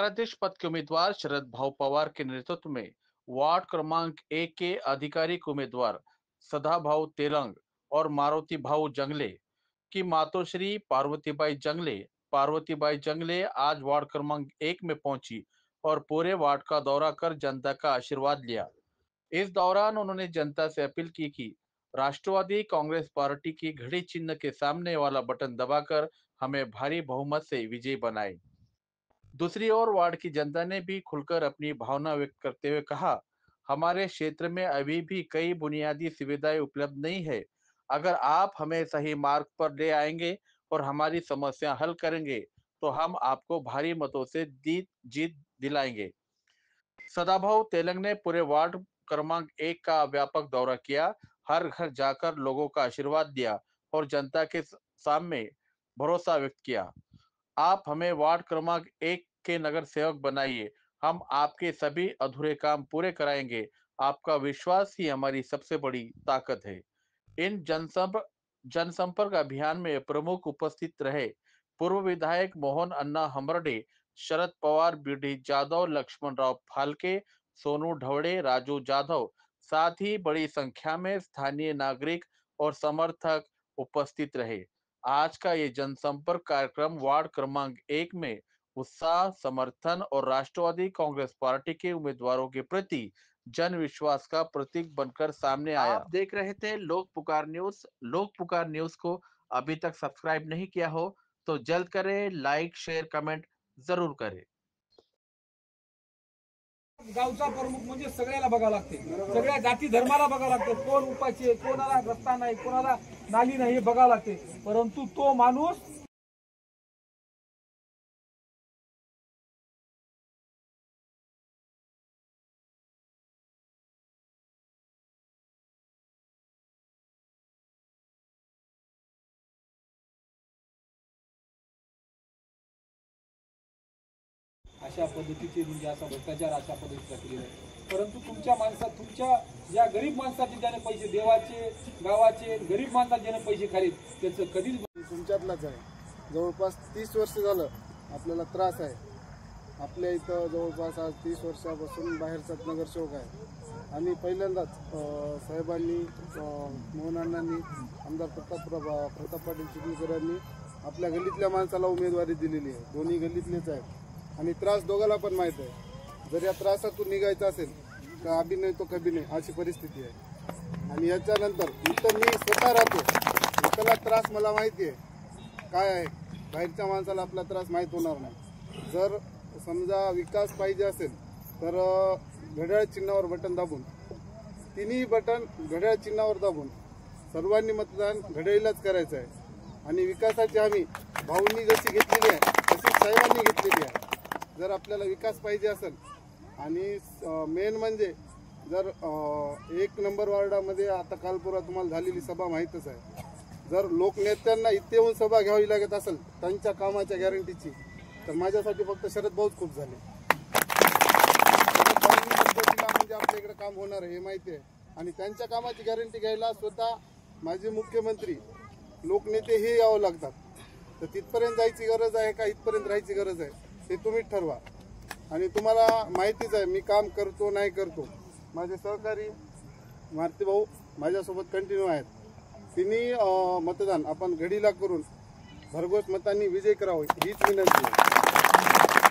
नगराध्यक्ष पद के उम्मीदवार शरद भाऊ पवार के नेतृत्व में वार्ड क्रमांक 1 के आधिकारिक उम्मीदवार सदा भाऊ तेलंग और मारुति भाऊ जंगले की मातोश्री पार्वतीबाई जंगले आज वार्ड क्रमांक 1 में पहुंची और पूरे वार्ड का दौरा कर जनता का आशीर्वाद लिया। इस दौरान उन्होंने जनता से अपील की कि राष्ट्रवादी कांग्रेस पार्टी की घड़ी चिन्ह के सामने वाला बटन दबाकर हमें भारी बहुमत से विजयी बनाए। दूसरी ओर वार्ड की जनता ने भी खुलकर अपनी भावना व्यक्त करते हुए कहा, हमारे क्षेत्र में अभी भी कई बुनियादी सुविधाएं उपलब्ध नहीं है। अगर आप हमें सही मार्ग पर ले आएंगे और हमारी समस्या हल करेंगे तो हम आपको भारी मतों से जीत दिलाएंगे। सदाभाऊ तेलंग ने पूरे वार्ड क्रमांक 1 का व्यापक दौरा किया, हर घर जाकर लोगों का आशीर्वाद दिया और जनता के सामने भरोसा व्यक्त किया। आप हमें वार्ड क्रमांक 1 के नगर सेवक बनाइए, हम आपके सभी अधूरे काम पूरे कराएंगे। आपका विश्वास ही हमारी सबसे बड़ी ताकत है। इन जनसंपर्क अभियान में प्रमुख उपस्थित रहे पूर्व विधायक मोहन अन्ना हमरडे, शरद पवार, बीडी जाधव, लक्ष्मण राव फाल्के, सोनू ढवड़े, राजू जाधव, साथ ही बड़ी संख्या में स्थानीय नागरिक और समर्थक उपस्थित रहे। आज का ये जनसंपर्क कार्यक्रम वार्ड क्रमांक 1 में उत्साह, समर्थन और राष्ट्रवादी कांग्रेस पार्टी के उम्मीदवारों के प्रति जन विश्वास का प्रतीक बनकर सामने आया। आप देख रहे थे लोक पुकार न्यूज। लोक पुकार न्यूज को अभी तक सब्सक्राइब नहीं किया हो तो जल्द करें, लाइक, शेयर, कमेंट जरूर करें। गावचा प्रमुख म्हणजे सगळ्याला बघावं लागते, सगळ्या जाती धर्माला बघावं लागते, कोण उपाशी, कोणाला रस्ता नाही, कोणाला नाली नाही, बघावं लागते। परंतु तो माणूस अशा पद्धतीचे म्हणजे असा भ्रष्टाचार अशा पद्धतीचा केलेला आहे। परंतु तुमच्या माणसात, तुमच्या या गरीब माणसाचे ज्याने पैसे, देवाचे, गावाचे, गरीब माणसाचे ज्याने पैसे खालीत, त्याचं कधीच तुमच्यातलाच आहे। जवळपास 30 वर्ष झालं आपल्याला त्रास आहे। आपल्या इथं जवळपास आज 30 वर्षापासून बाहेरचाच नगरसेवक आहे आणि पहिल्यांदाच साहेबांनी, मोहनांनी, आमदार प्रताप पाटील चिखलीकर यांनी आपल्या गल्लीतल्या माणसाला उमेदवारी दिलेली आहे। दोन्ही गल्लीतलेच आहेत आणि त्रास दोघाला पण माहित आहे। जर या त्रासातून निघायचं असेल तर अभी नाही तो कभी नाही अशी परिस्थिती आहे। आणि याच्यानंतर इथं मी स्वतः राहतो, इथला त्रास मला माहिती आहे काय आहे। बाहेरच्या माणसाला आपला त्रास माहीत होणार नाही। जर समजा विकास पाहिजे असेल तर घड्याळ चिन्हावर बटन दाबून, तिन्ही बटन घड्याळ चिन्हावर दाबून सर्वांनी मतदान घड्याळीलाच करायचं आहे। आणि विकासाची हमी भाऊंनी जशी घेतलेली आहे तशी साहेबांनी घेतलेली आहे। जर आपल्याला विकास पाहिजे असेल आणि मेन म्हणजे जर 1 नंबर वार्डामध्ये आता कालपुरा तुम्हाला झालेली सभा माहीतच आहे। जर लोकनेत्यांना इथे येऊन सभा घ्यावी लागत असेल त्यांच्या कामाच्या गॅरंटीची, तर माझ्यासाठी फक्त शरद भाऊच खूप झाले। शरद भाऊंनी म्हणजे आपल्या इकडे काम होणार आहे हे माहिती आहे आणि त्यांच्या कामाची गॅरंटी घ्यायला स्वतः माझे मुख्यमंत्री, लोकनेते हे यावं लागतात। तर तिथपर्यंत जायची गरज आहे का इथपर्यंत राहायची गरज आहे हे तुम्हीच ठरवा। आणि तुम्हाला माहितीच आहे मी काम करतो नाही करतो। माझे सहकारी मारुती भाऊ माझ्यासोबत कंटिन्यू आहेत। तिन्ही मतदान आपण घडीला करून भरघोस मतांनी विजय करावा हीच विनंती आहे।